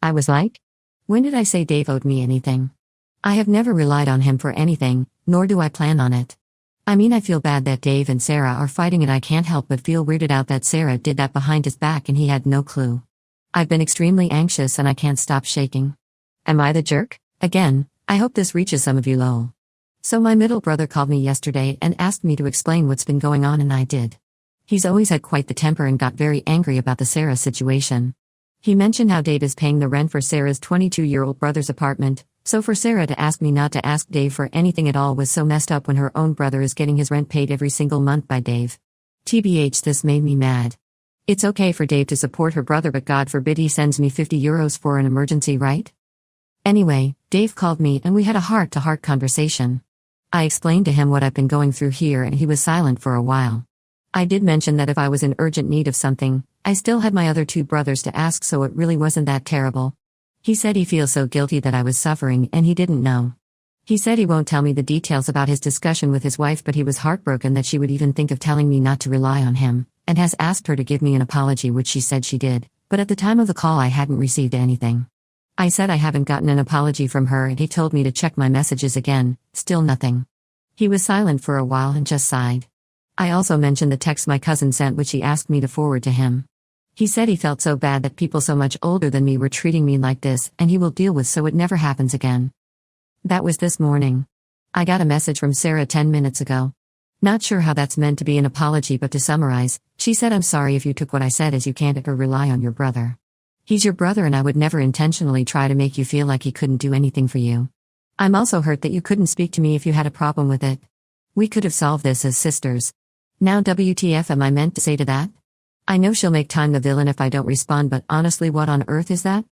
I was like, when did I say Dave owed me anything? I have never relied on him for anything, nor do I plan on it. I mean, I feel bad that Dave and Sarah are fighting and I can't help but feel weirded out that Sarah did that behind his back and he had no clue. I've been extremely anxious and I can't stop shaking. Am I the jerk? Again, I hope this reaches some of you lol. So my middle brother called me yesterday and asked me to explain what's been going on and I did. He's always had quite the temper and got very angry about the Sarah situation. He mentioned how Dave is paying the rent for Sarah's 22-year-old brother's apartment, so for Sarah to ask me not to ask Dave for anything at all was so messed up when her own brother is getting his rent paid every single month by Dave. TBH, this made me mad. It's okay for Dave to support her brother, but God forbid he sends me 50 euros for an emergency, right? Anyway, Dave called me and we had a heart-to-heart conversation. I explained to him what I've been going through here and he was silent for a while. I did mention that if I was in urgent need of something, I still had my other two brothers to ask, so it really wasn't that terrible. He said he feels so guilty that I was suffering and he didn't know. He said he won't tell me the details about his discussion with his wife, but he was heartbroken that she would even think of telling me not to rely on him, and has asked her to give me an apology, which she said she did, but at the time of the call I hadn't received anything. I said I haven't gotten an apology from her and he told me to check my messages again, still nothing. He was silent for a while and just sighed. I also mentioned the text my cousin sent, which he asked me to forward to him. He said he felt so bad that people so much older than me were treating me like this and he will deal with so it never happens again. That was this morning. I got a message from Sarah 10 minutes ago. Not sure how that's meant to be an apology, but to summarize, she said, I'm sorry if you took what I said as you can't ever rely on your brother. He's your brother and I would never intentionally try to make you feel like he couldn't do anything for you. I'm also hurt that you couldn't speak to me if you had a problem with it. We could have solved this as sisters. Now WTF am I meant to say to that? I know she'll make time the villain if I don't respond, but honestly, what on earth is that?